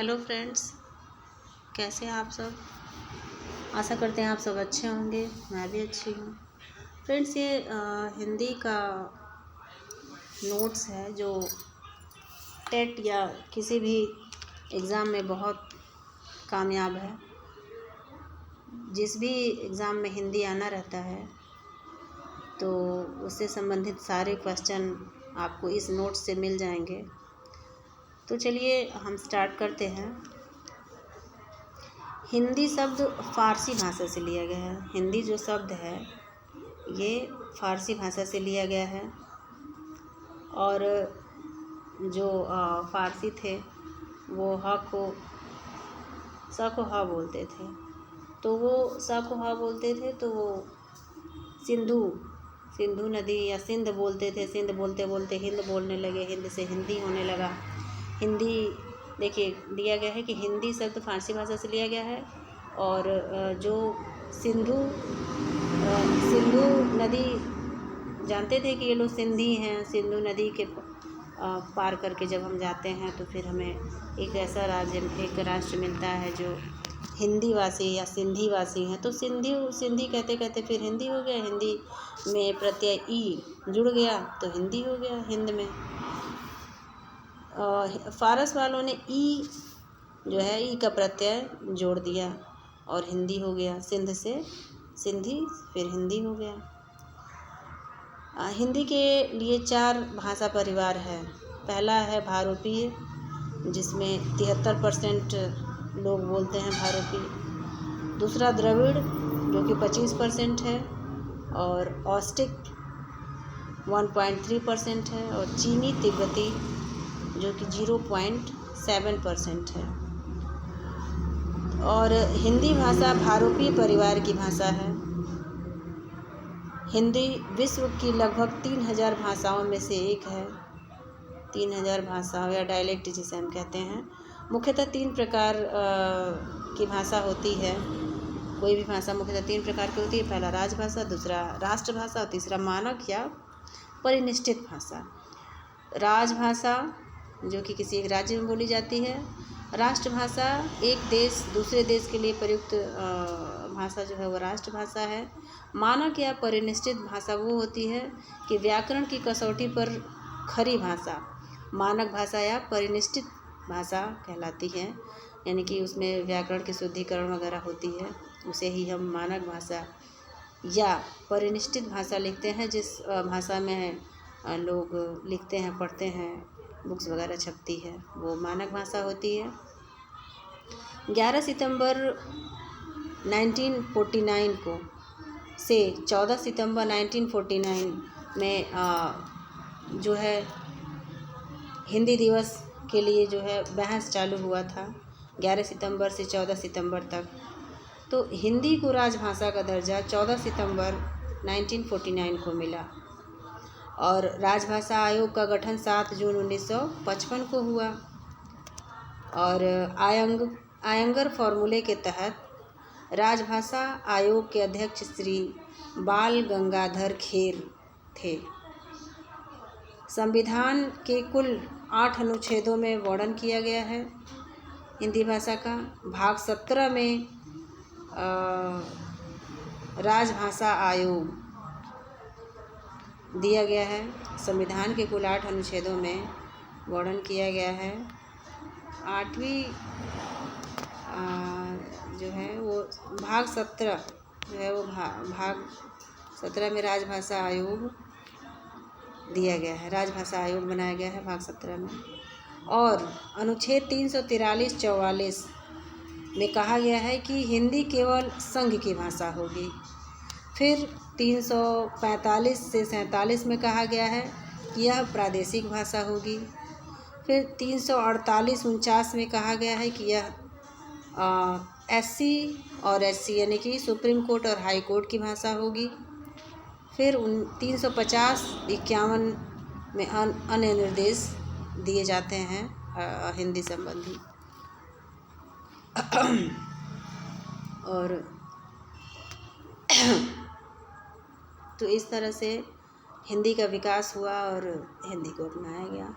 Hello friends, कैसे हैं आप सब। आशा करते हैं आप सब अच्छे होंगे। मैं भी अच्छी हूँ। फ्रेंड्स, ये हिंदी का नोट्स है जो टेट या किसी भी एग्ज़ाम में बहुत कामयाब है। जिस भी एग्ज़ाम में हिंदी आना रहता है तो उससे संबंधित सारे क्वेश्चन आपको इस नोट से मिल जाएंगे। तो चलिए हम स्टार्ट करते हैं। हिंदी शब्द फ़ारसी भाषा से लिया गया है। हिंदी जो शब्द है ये फ़ारसी भाषा से लिया गया है और जो फ़ारसी थे वो ह को स को ह बोलते थे, तो वो स को ह बोलते थे तो वो सिंधु नदी या सिंध बोलते थे। सिंध बोलते बोलते हिंद बोलने लगे, हिंद से हिंदी होने लगा। हिंदी देखिए दिया गया है कि हिंदी शब्द फ़ारसी भाषा से लिया गया है और जो सिंधु नदी जानते थे कि ये लोग सिंधी हैं। सिंधु नदी के पार करके जब हम जाते हैं तो फिर हमें एक ऐसा एक राष्ट्र मिलता है जो हिंदी वासी या सिंधी वासी हैं। तो सिंधी कहते कहते फिर हिंदी हो गया। हिंदी में प्रत्यय ई जुड़ गया तो हिंदी हो गया हिंद में। फ़ारस वालों ने ई जो है ई का प्रत्यय जोड़ दिया और हिंदी हो गया। सिंध से सिंधी फिर हिंदी हो गया। हिंदी के लिए 4 भाषा परिवार है। पहला है भारोपीय, जिसमें 73% लोग बोलते हैं भारोपीय। दूसरा द्रविड़ जो कि 25% है और ऑस्टिक 1.3% है और चीनी तिब्बती जो कि 0.7% है। और हिंदी भाषा भारोपीय परिवार की भाषा है। हिंदी विश्व की लगभग 3000 भाषाओं में से एक है। 3000 भाषाओं या डायलेक्ट जिसे हम कहते हैं। मुख्यतः 3 प्रकार की भाषा होती है। कोई भी भाषा मुख्यतः 3 प्रकार की होती है। पहला राजभाषा, दूसरा राष्ट्रभाषा और तीसरा मानक या परिनिष्ठित भाषा। राजभाषा जो कि किसी एक राज्य में बोली जाती है। राष्ट्रभाषा एक देश दूसरे देश के लिए प्रयुक्त भाषा जो है वो राष्ट्रभाषा है। मानक या परिनिष्ठित भाषा वो होती है कि व्याकरण की कसौटी पर खरी भाषा मानक भाषा या परिनिष्ठित भाषा कहलाती है। यानी कि उसमें व्याकरण की शुद्धिकरण वगैरह होती है, उसे ही हम मानक भाषा या परिनिष्ठित भाषा लिखते हैं। जिस भाषा में लोग लिखते हैं, पढ़ते हैं, बुक्स वगैरह छपती है, वो मानक भाषा होती है। 11 सितंबर 1949 को से 14 सितंबर 1949 में जो है हिंदी दिवस के लिए जो है बहस चालू हुआ था। 11 सितंबर से 14 सितंबर तक। तो हिंदी को राजभाषा का दर्जा 14 सितंबर 1949 को मिला और राजभाषा आयोग का गठन 7 जून 1955 को हुआ। और आयंगर फॉर्मूले के तहत राजभाषा आयोग के अध्यक्ष श्री बाल गंगाधर खेर थे। संविधान के कुल 8 अनुच्छेदों में वर्णन किया गया है हिंदी भाषा का। भाग 17 में राजभाषा आयोग दिया गया है। संविधान के कुल 8 अनुच्छेदों में वर्णन किया गया है। 8वीं जो है वो भाग 17 जो है वो भाग 17 में राजभाषा आयोग दिया गया है। राजभाषा आयोग बनाया गया है भाग 17 में। और अनुच्छेद 343-44 में कहा गया है कि हिंदी केवल संघ की भाषा होगी। फिर 345 से 47 में कहा गया है कि यह प्रादेशिक भाषा होगी। फिर 348-49 में कहा गया है कि यह SC और SC यानी कि सुप्रीम कोर्ट और हाई कोर्ट की भाषा होगी। फिर 350-51 में अन्य निर्देश दिए जाते हैं हिंदी संबंधी। और तो इस तरह से हिंदी का विकास हुआ और हिंदी को अपनाया गया।